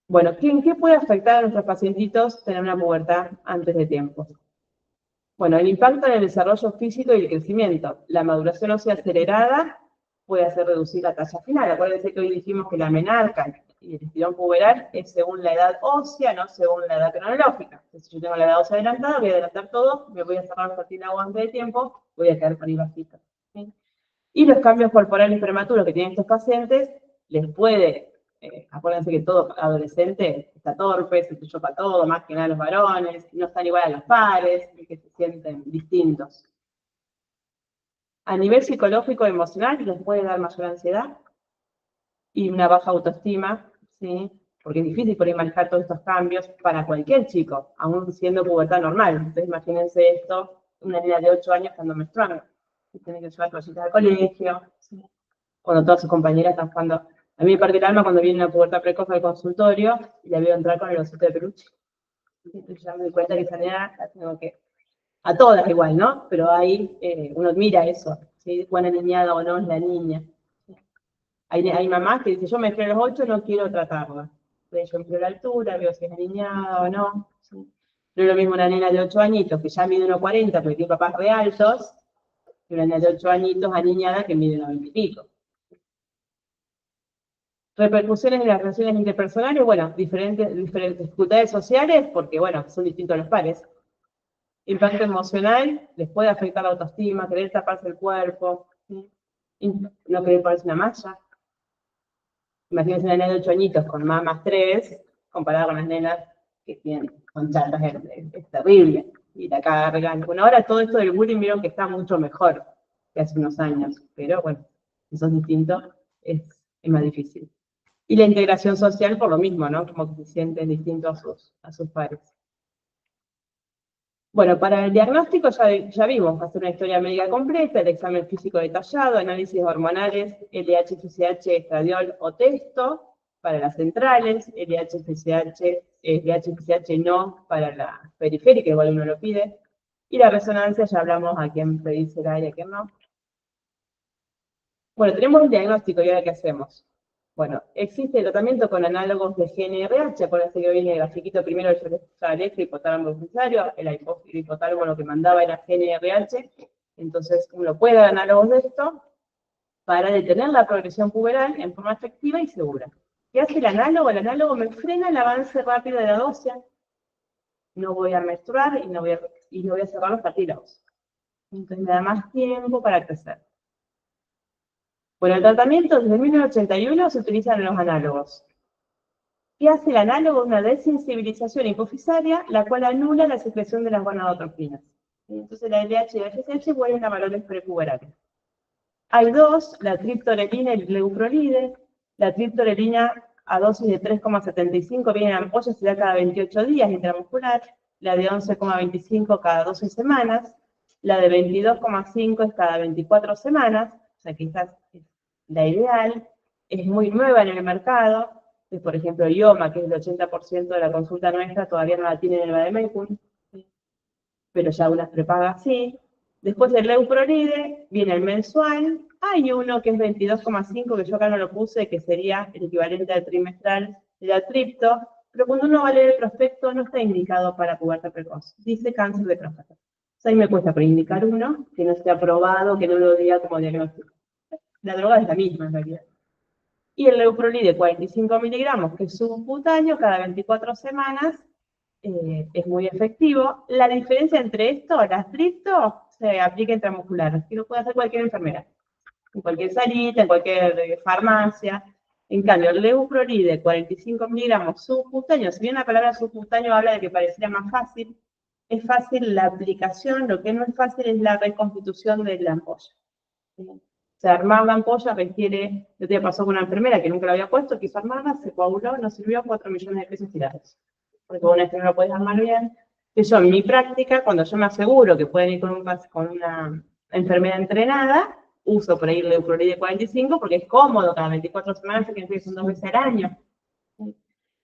Bueno, ¿en qué puede afectar a nuestros pacientitos tener una pubertad antes de tiempo? Bueno, el impacto en el desarrollo físico y el crecimiento. La maduración ósea acelerada puede hacer reducir la talla final. Acuérdense que hoy dijimos que la menarca y el estirón puberal es según la edad ósea, no según la edad cronológica. Entonces, si yo tengo la edad ósea adelantada, voy a adelantar todo, me voy a cerrar el cartílago antes de tiempo, voy a quedar con I bajito. ¿Sí? Y los cambios corporales prematuros que tienen estos pacientes, les puede, acuérdense que todo adolescente está torpe, se choca todo, más que nada los varones, no están igual a los pares, y que se sienten distintos. A nivel psicológico y emocional, les puede dar mayor ansiedad y una baja autoestima, ¿sí? Porque es difícil por ahí manejar todos estos cambios para cualquier chico, aún siendo pubertad normal. Entonces imagínense esto, una niña de 8 años cuando menstruando, y tiene que llevar cositas al colegio, ¿sí? Cuando todas sus compañeras están jugando. A mí me parte el alma cuando viene una pubertad precoz al consultorio y la veo entrar con el osito de peluche. Entonces ya me doy cuenta que esa niña la tengo que... A todas igual, ¿no? Pero ahí uno mira eso, ¿sí? Buena niñada o no es la niña. Hay mamás que dicen, yo me fui a los 8, no quiero tratarla. Entonces yo miro la altura, veo si es niñada o no. ¿Sí? No es lo mismo una nena de 8 añitos que ya mide 1,40 porque tiene papás re altos, que una nena de 8 añitos aniñada que mide 1,20 y pico. Repercusiones en las relaciones interpersonales, bueno, diferentes dificultades sociales, porque, bueno, son distintos los pares. Impacto emocional, les puede afectar la autoestima, querer taparse el cuerpo, ¿sí? No querer ponerse una malla. Imagínense una nena de 8 añitos con mamas 3, comparada con las nenas que tienen con chatas, es terrible. Y la cargan. Bueno, ahora todo esto del bullying vieron que está mucho mejor. que hace unos años, pero bueno, si sos distinto, es más difícil. Y la integración social por lo mismo, ¿no? Como que se sienten distintos a sus pares. Bueno, para el diagnóstico ya vimos, hacer una historia médica completa, el examen físico detallado, análisis hormonales, LH, FSH, estradiol o testo para las centrales, LH, FSH no para la periférica, igual uno lo pide, y la resonancia ya hablamos a quién pedírsela y a quién no. Bueno, tenemos el diagnóstico y ahora ¿qué hacemos? Bueno, existe el tratamiento con análogos de GNRH, acuérdense que viene el grafiquito primero, yo les hablé, el hipotálamo beneficiario, el hipotálamo lo que mandaba era GNRH, entonces uno puede dar análogos de esto para detener la progresión puberal en forma efectiva y segura. ¿Qué hace el análogo? El análogo me frena el avance rápido de la dosis, no voy a menstruar y no voy a cerrar los cartílagos. Entonces me da más tiempo para crecer. Bueno, el tratamiento desde 1981 se utilizan los análogos. ¿Qué hace el análogo? Una desensibilización hipofisaria, la cual anula la secreción de las gonadotropinas. Entonces la LH y la FSH vuelven a valores prepuberales. Hay dos, la triptorelina y el leuprolide. La triptorelina a dosis de 3,75 viene en ampollas, se da cada 28 días intramuscular. La de 11,25 cada 12 semanas. La de 22,5 es cada 24 semanas. O sea, quizás es la ideal. Es muy nueva en el mercado. Por ejemplo, IOMA, que es el 80% de la consulta nuestra, todavía no la tiene en el Bademecum, pero ya unas prepagas sí. Después del leuprolide, viene el mensual. Hay uno que es 22,5, que yo acá no lo puse, que sería el equivalente al trimestral de la tripto, pero cuando uno va a leer el prospecto no está indicado para pubertad precoz. Dice cáncer de próstata. O sea, ahí me cuesta indicar uno que no esté aprobado, que no lo diga como diagnóstico. La droga es la misma en realidad. Y el leuprolide 45 miligramos, que es subcutáneo, cada 24 semanas, es muy efectivo. La diferencia entre esto, las tripto, se aplica intramuscular, que lo puede hacer cualquier enfermera, en cualquier salita, en cualquier farmacia. En cambio, el leuprolide 45 miligramos subcutáneo, si bien la palabra subcutáneo habla de que pareciera más fácil, es fácil la aplicación, lo que no es fácil es la reconstitución de la ampolla. O sea, armar la ampolla requiere, yo te pasó con una enfermera que nunca la había puesto, quiso armarla, se coaguló, nos sirvió 4 millones de pesos tirados. Porque una vez que no lo puedes armar bien, que yo en mi práctica, cuando yo me aseguro que pueden ir con una enfermera entrenada, uso por ahí el leuprolide 45 porque es cómodo, cada 24 semanas, que son 2 veces al año.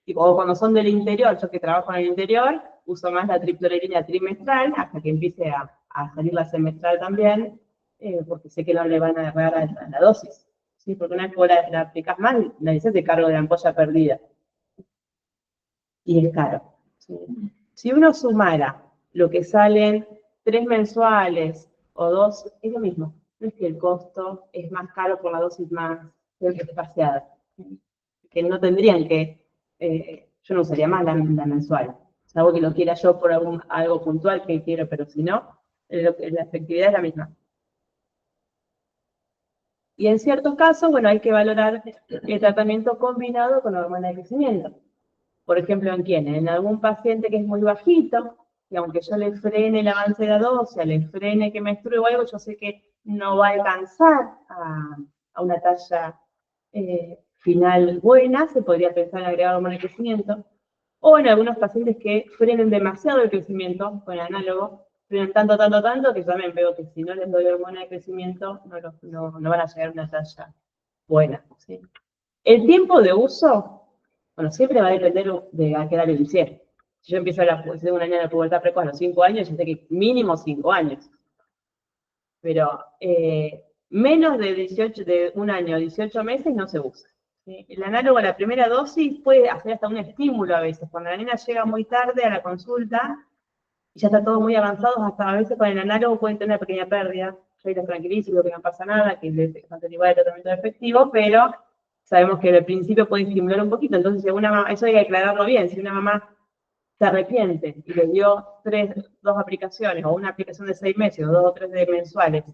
Y cuando son del interior, yo que trabajo en el interior, uso más la triptorelina trimestral hasta que empiece a salir la semestral también, porque sé que no le van a agarrar a la dosis. ¿Sí? Porque una vez que la aplicas mal, la dices de cargo de la ampolla perdida. Y es caro. ¿Sí? Si uno sumara lo que salen 3 mensuales o 2, es lo mismo. No es que el costo es más caro por la dosis más espaciada. Que no tendrían que, yo no usaría más la mensual. Salvo que lo quiera yo por algo puntual que quiero, pero si no, la efectividad es la misma. Y en ciertos casos, bueno, hay que valorar el tratamiento combinado con hormona de crecimiento. Por ejemplo, ¿en quién? En algún paciente que es muy bajito, y aunque yo le frene el avance de la dosis, le frene que menstrue o algo, yo sé que no va a alcanzar a una talla final buena, se podría pensar en agregar hormona de crecimiento. O en algunos pacientes que frenen demasiado el crecimiento con el análogo, frenen tanto, que yo también veo que si no les doy hormona de crecimiento, no van a llegar a una talla buena. ¿Sí? El tiempo de uso, bueno, siempre va a depender de a qué edad lo inicié. Si yo empiezo si tengo una niña de pubertad precoz a los 5 años, yo sé que mínimo 5 años. Pero menos de un año, 18 meses, no se usa. ¿Sí? El análogo a la primera dosis puede hacer hasta un estímulo a veces. Cuando la nena llega muy tarde a la consulta y ya está todo muy avanzado, hasta a veces con el análogo pueden tener una pequeña pérdida. Yo ahí los tranquilizo, digo que no pasa nada, que es bastante igual el tratamiento efectivo, pero sabemos que al principio puede estimular un poquito. Entonces, si eso hay que aclararlo bien. Si una mamá se arrepiente y le dio 2 aplicaciones, o una aplicación de 6 meses, o 2 o 3 de mensuales,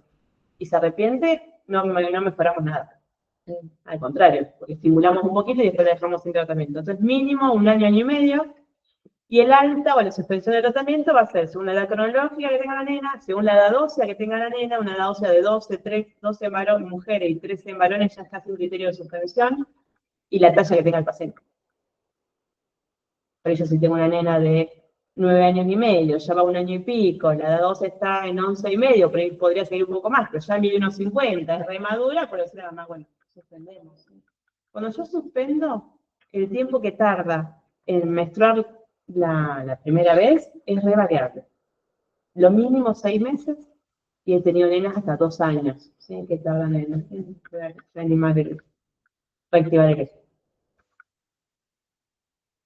y se arrepiente, no mejoramos nada. Al contrario, porque estimulamos un poquito y después la dejamos sin tratamiento. Entonces, mínimo 1 año, año y medio, Y el alta o la suspensión de tratamiento va a ser según la edad cronológica que tenga la nena, según la edad ósea que tenga la nena, una edad ósea de 12 varones, mujeres y 13 varones ya está sin criterio de suspensión, y la talla que tenga el paciente. Por ello, si tengo una nena de 9 años y medio, ya va 1 año y pico, la edad 12 está en 11 y medio, pero ahí podría seguir un poco más, pero ya mide unos 50, es re madura, por eso la mamá, bueno, suspendemos. Cuando yo suspendo, el tiempo que tarda en menstruar la primera vez es re variable. Lo mínimo 6 meses, y he tenido nenas hasta 2 años, ¿sí? Que tardan en reanimar reactivar el eje.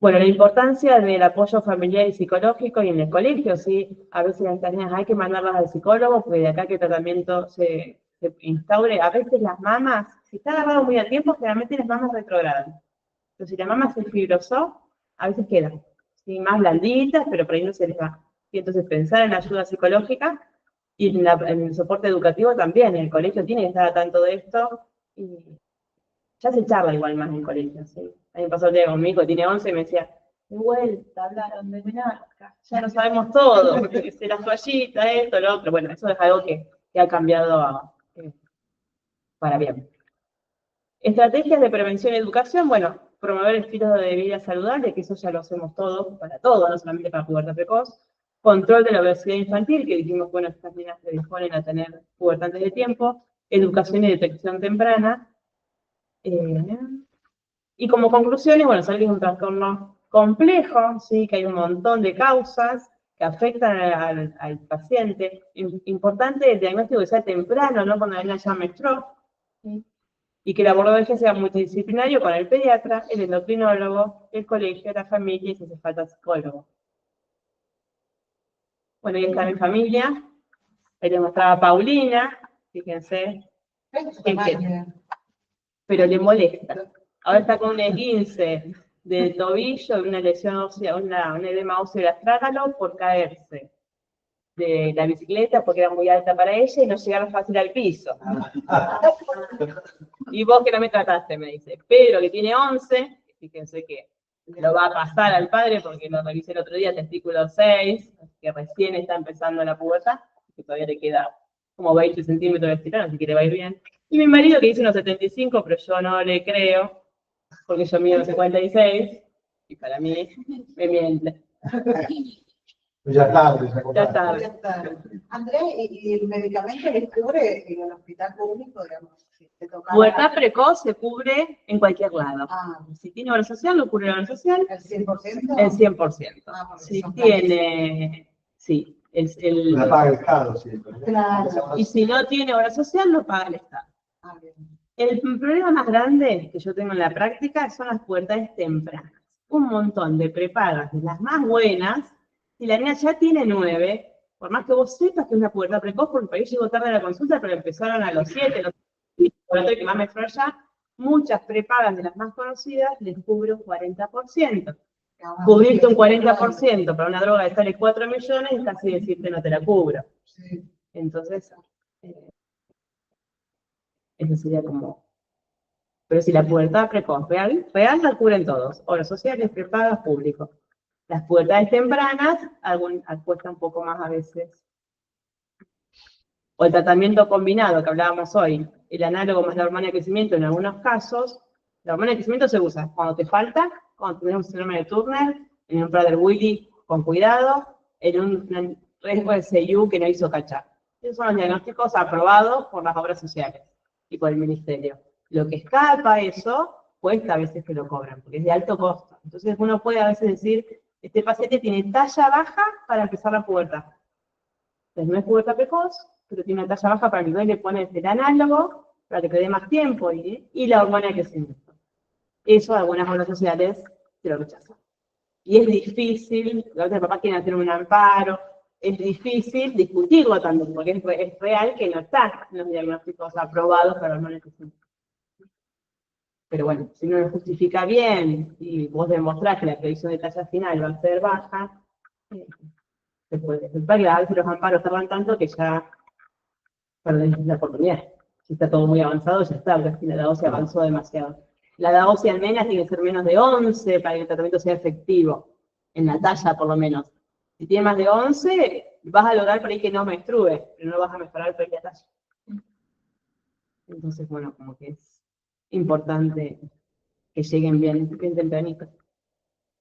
Bueno, la importancia del apoyo familiar y psicológico y en el colegio, ¿sí? A veces las niñas hay que mandarlas al psicólogo, porque de acá que el tratamiento se instaure. A veces las mamás, si está agarrado muy a tiempo, generalmente las mamás retrogradan. Entonces, si la mamá se fibrosó, a veces quedan, ¿sí? Más blanditas, pero por ahí no se les va. Y entonces pensar en la ayuda psicológica y en el soporte educativo también. El colegio tiene que estar al tanto de esto y ya se charla igual más en el colegio, ¿sí? A mí me pasó el día con mi hijo, tiene 11, y me decía, de vuelta, hablaron de menarca, ya lo sabemos todo, se las toallitas, esto, lo otro. Bueno, eso es algo que ha cambiado para bien. Estrategias de prevención y educación, bueno, promover estilos de vida saludables, que eso ya lo hacemos todos, para todo, no solamente para pubertad precoz. Control de la obesidad infantil, que dijimos, bueno, estas niñas se disponen a tener pubertad antes de tiempo. Educación y detección temprana. Y como conclusiones, bueno, saber que es un trastorno complejo, ¿sí? Que hay un montón de causas que afectan al paciente. Importante el diagnóstico que sea temprano, no cuando la niña ya menstruó, ¿sí? Y que el abordaje sea multidisciplinario con el pediatra, el endocrinólogo, el colegio, la familia y si hace falta psicólogo. Bueno, ahí está mi familia. Ahí les mostraba a Paulina, fíjense. Pero le molesta. Ahora está con un esguince del tobillo, una lesión ósea, un edema óseo del astrágalo por caerse de la bicicleta porque era muy alta para ella y no llegar fácil al piso. Y vos que no me trataste, me dice. Pero que tiene 11, fíjense que lo va a pasar al padre porque lo revisé el otro día, testículo 6, que recién está empezando la pubertad, que todavía le queda como 20 centímetros de estirón, así que le va a ir bien. Y mi marido que dice unos 75, pero yo no le creo, porque yo mido unos 56, y para mí me miente. Ya tarde, Ya tarde. Andrés, ¿y el medicamento les cubre en el hospital público, digamos? Si te toca Pubertad precoz se cubre en cualquier lado. Ah, Si tiene obra social, lo cubre la obra social. ¿el 100%? El 100%. Ah, Si tiene, sí, la paga el Estado siempre. Claro. Y si no tiene obra social, lo paga el Estado. Ah, bien. El problema más grande que yo tengo en la práctica son las pubertades tempranas. Un montón de prepagas, de las más buenas, si la niña ya tiene 9, por más que vos sepas que es una pubertad precoz, porque por ahí llegó tarde a la consulta, pero empezaron a los 7, los que más me ya, muchas prepagas de las más conocidas les cubre un 40%. Cubrirte un 40% para una droga que sale 4 millones es casi decirte no te la cubro. Sí. Entonces, eso sería como... Pero si la pubertad precoz real la cubren todos. Obras sociales, prepagas, públicos. Las pubertades tempranas, cuesta un poco más a veces. O el tratamiento combinado que hablábamos hoy, el análogo más la hormona de crecimiento en algunos casos. La hormona de crecimiento se usa cuando te falta, cuando tenemos un síndrome de Turner, en un Prader-Willi con cuidado, en un riesgo de CIU que no hizo cachar. Esos son los diagnósticos aprobados por las obras sociales y por el ministerio. Lo que escapa eso, cuesta a veces que lo cobran, porque es de alto costo. Entonces uno puede a veces decir, este paciente tiene talla baja para empezar la pubertad. Entonces no es pubertad precoz, pero tiene una talla baja para que no le pones el análogo, para que te dé más tiempo, y la hormona de crecimiento. Eso algunas obras sociales te lo rechazan. Y es difícil, los papás quieren hacer un amparo, es difícil discutirlo también, porque es real que no están los diagnósticos aprobados para hormona de crecimiento. Pero bueno, si uno lo justifica bien y vos demostrás que la predicción de talla final va a ser baja, se puede. El que a veces los amparos tardan tanto que ya perdés la oportunidad. Si está todo muy avanzado, ya está, porque la edad ósea avanzó demasiado. La edad ósea en nenas tiene que ser menos de 11 para que el tratamiento sea efectivo. en la talla por lo menos. Si tiene más de 11, vas a lograr por ahí que no menstrue, pero no vas a mejorar por ahí la talla. Entonces, bueno, como que es importante que lleguen bien tempranito.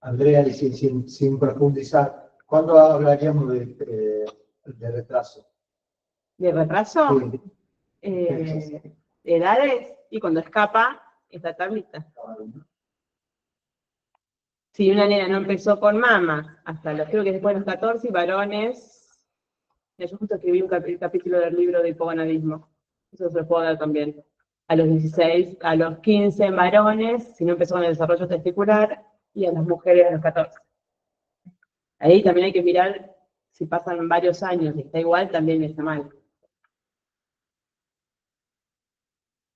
Andrea, y sin profundizar, ¿cuándo hablaríamos de retraso? ¿De retraso? Sí. Edades, y cuando escapa, está tablita. Si una nena no empezó con mama, hasta los, creo que después de los 14, y varones, yo justo escribí el capítulo del libro de hipogonadismo, eso se lo puedo dar también. A los 16, a los 15 varones, si no empezó con el desarrollo testicular, y a las mujeres a los 14. Ahí también hay que mirar si pasan varios años y está igual, también está mal.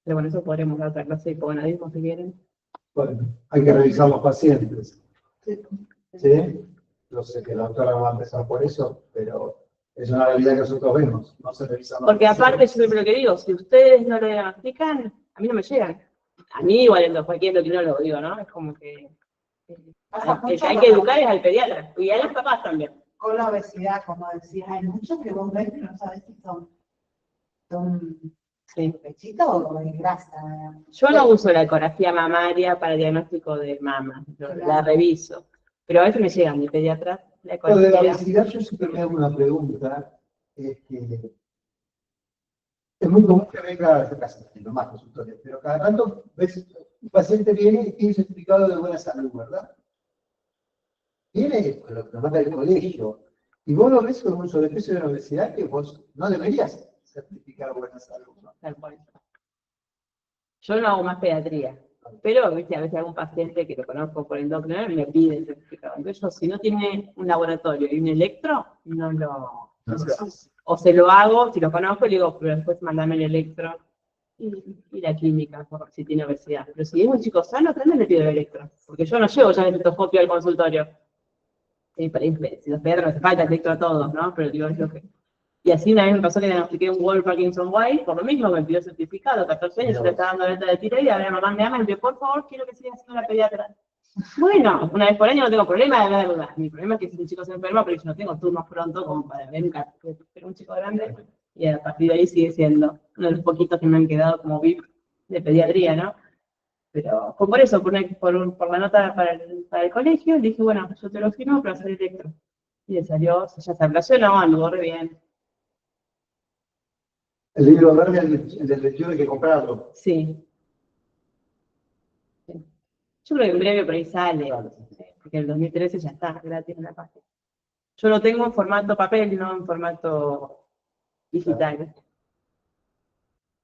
Pero bueno, eso podremos dar otra clase de hipogonadismo si quieren. Bueno, hay que revisar los pacientes. ¿Sí? Yo sé que la doctora va a empezar por eso, pero es una realidad que nosotros vemos. No se revisan los Porque aparte, yo pacientes. siempre lo que digo, si ustedes no lo diagnostican, a mí no me llegan. A mí igual, cualquier endocrinólogo, digo, ¿no? Es como que Pasa el que mucho hay con que la- educar es al pediatra, y a los papás también. con la obesidad, como decías, hay muchos que vos ves que no sabes si son Sí. pechitos o es grasa. Yo no uso la ecografía mamaria para el diagnóstico de mama, la reviso. Pero a veces me llegan de pediatra la Lo de la ecografía. obesidad, yo siempre me hago una pregunta. Es muy común que venga a casa, no más consultores, pero cada tanto ves, un paciente viene y tiene certificado de buena salud, ¿verdad? Viene con lo que nos manda el colegio, y vos lo ves con un sobrepeso de una obesidad que vos no deberías certificar buena salud, ¿no? Tal cual. Yo no hago más pediatría, pero ¿viste? A veces algún paciente que lo conozco por endocrino me pide el certificado. Entonces yo, si no tiene un laboratorio y un electro, no se lo hago. O se lo hago, si lo conozco, le digo, pero después mandame el electro y la clínica, por si tiene obesidad. Pero si es un chico sano, también le pido el electro, porque yo no llevo ya el estetoscopio al consultorio. Si los pediatras no hace falta el electro a todos, ¿no? Pero digo, es lo que... Y así una vez me pasó que diagnostiqué un Wolf Parkinson White, por lo mismo me pidió certificado, 14 años, yo le estaba dando venta de tiroides, ahora la mamá me llama y me dice, por favor, quiero que siga haciendo la pediatra. Bueno, una vez por año no tengo problema de verla. Mi problema es que si un chico se enferma, pero yo no tengo turnos pronto como para ver un chico grande, y a partir de ahí sigue siendo uno de los poquitos que me han quedado como VIP de pediatría, ¿no? Pero fue por eso, por la nota para el colegio, le dije, bueno, yo te lo firmo, pero hacer electro. Y le salió, ya se ablacionó, anduvo re bien. El libro verde, el del 21 hay que comprarlo. Sí. Sí. Yo creo que en breve por ahí sale, porque el 2013 ya está gratis en la página. Yo lo tengo en formato papel, no en formato digital.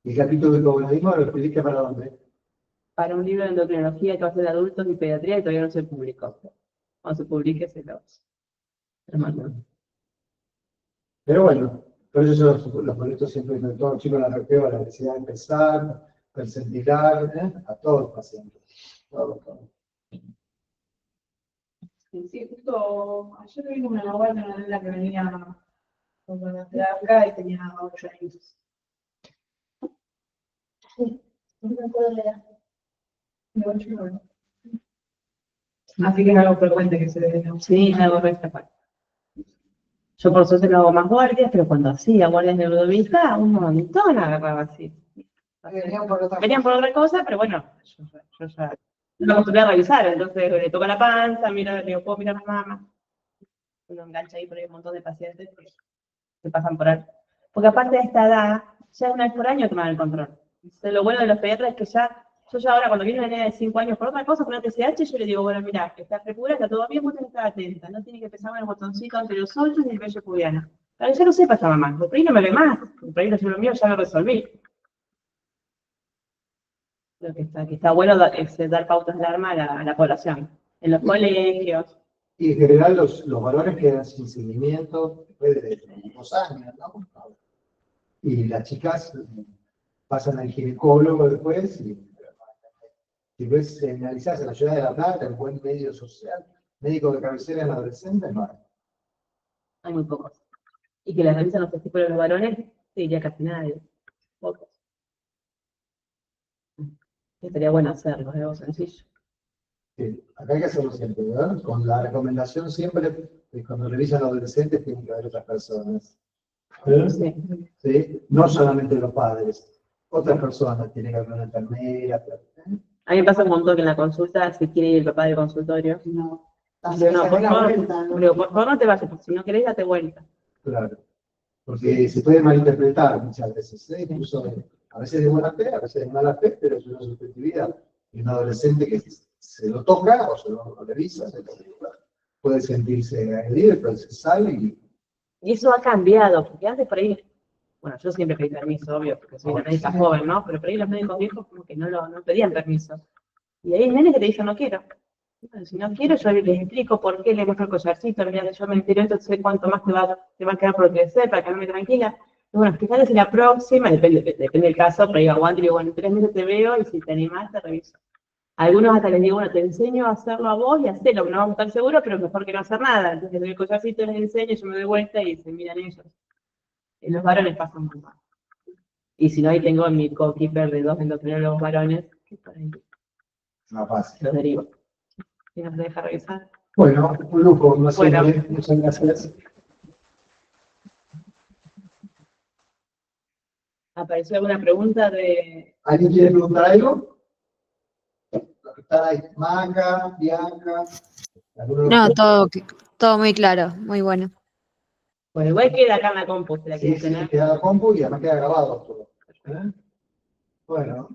¿Y el capítulo de comunismo lo escribiste para dónde? Para un libro de endocrinología que va a ser de adultos y pediatría y todavía no se publicó. Cuando se publique se los mando. Pero bueno, por eso los proyectos siempre de todos los chicos en la recreo, la necesidad de empezar, percentilar, a todos los pacientes. Todos. Sí, justo ayer vino una abuela, una nena que venía con la acá y tenía 8 años. Sí, no me acuerdo de edad. De 8 años. Así que es algo frecuente que se ve, ¿no? Sí, es algo re frecuente. Yo por suerte no hago más guardias, pero cuando hacía guardias de neurovista, un montón agarraba así. Venían por otra Venían por otra cosa, pero bueno, yo ya lo acostumbré a revisar, entonces le toca la panza, mira, le digo, ¿puedo mirar la mama? Uno engancha ahí, pero hay un montón de pacientes que se pasan por ahí. Porque aparte de esta edad, ya una vez por año toman el control. Entonces, lo bueno de los pediatras es que yo ya ahora cuando viene una nena de 5 años por otra cosa, con una TSH, yo le digo, bueno, mira, está precura, está todo bien, vos tenés que estar atenta, no tiene que pesar el botoncito entre los 8 y el vello pubiano. Para que ya no sepa esta mamá, por ahí no me ve más, por ahí lo mío ya lo resolví. Lo que está bueno es dar pautas de alarma a la población, en los colegios. Y en general los valores quedan sin seguimiento después de 2 años, ¿no? Y las chicas pasan al ginecólogo después y si ves, analizás en la ciudad de La Plata, el buen medio social, médico de cabecera en adolescentes, no hay. Hay muy pocos. Y que les revisan los testículos de los varones, te diría casi nadie. Pocos. Estaría bueno hacerlo, es algo sencillo. que acá hay que hacerlo siempre, ¿verdad? Con la recomendación siempre, que cuando revisan los adolescentes tienen que haber otras personas. Sí. ¿Sí? No solamente los padres, otras personas, tiene que haber una enfermera. A mí me pasa un montón que en la consulta, si quiere ir el papá del consultorio, No. dice, no, por favor, digo, por favor no te vayas, porque si no querés date vuelta. Claro, porque se puede malinterpretar muchas veces, ¿eh? Incluso a veces de buena fe, a veces de mala fe, pero es una subjetividad. Y un adolescente que se lo toca o se lo revisa, puede sentirse agredido, pero se sale Y eso ha cambiado, porque antes por ahí, bueno, yo siempre pedí permiso, obvio, porque soy una médica joven, ¿no? Pero por ahí los médicos viejos como que no pedían permiso. Y hay nenes que te dicen, no quiero. Bueno, si no quiero, yo les explico por qué, le muestro el collarcito, mira, yo me entero, entonces sé cuánto más te va a quedar por crecer, para quedarme tranquila. Y bueno, fíjate si la próxima, depende del caso, pero yo aguanto y digo, bueno, en 3 meses te veo y si te animás te reviso. A algunos hasta les digo, bueno, te enseño a hacerlo a vos y hacelo, no vamos a estar seguros, pero mejor que no hacer nada. Entonces les doy el collarcito, les enseño, yo me doy vuelta y se miran ellos. En los varones pasan muy mal. Y si no, ahí tengo mi co-keeper de 2 endocrinólogos varones, que por ahí no pasa. los derivo. Si nos deja revisar. Bueno, un lujo, no sé, Bueno. muchas gracias. ¿Apareció alguna pregunta de...? ¿Alguien quiere preguntar algo? Los que están ahí, Maca, Bianca, alguno de No, ustedes. todo muy claro, muy bueno. Bueno, igual queda acá en la compu, si la Sí, quieren sí, tener. queda compu y además queda grabado todo. ¿Eh? Bueno,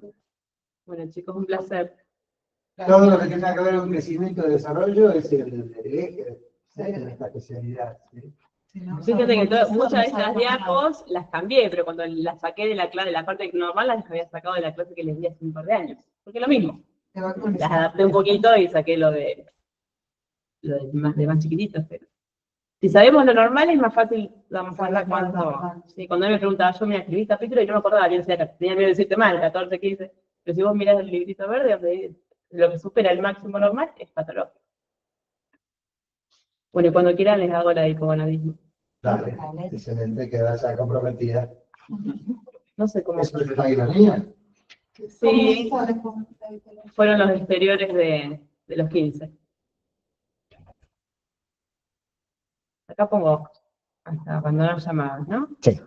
Bueno, chicos, un placer. todo lo que tenga que ver con crecimiento y desarrollo es el eje de esta especialidad. ¿Sí? Fíjate que muchas de estas diapos las cambié, pero cuando las saqué de la clase, de la parte normal, las había sacado de la clase que les di hace un par de años. Porque es lo mismo. Las adapté un poquito y saqué lo de más chiquititos, pero si sabemos lo normal es más fácil damos cuenta cuánto. Sí, cuando él me preguntaba, yo me escribí capítulo y no me acordaba bien, tenía miedo de decirte mal, 14, 15. Pero si vos mirás el librito verde, donde lo que supera el máximo normal es patológico. Bueno, y cuando quieran les hago la de hipogonadismo. Dale, excelente, queda ya comprometida. No sé cómo. ¿Eso es la ironía? Sí, fueron los exteriores de los 15. Acá pongo hasta cuando no llamaban, ¿no? Sí.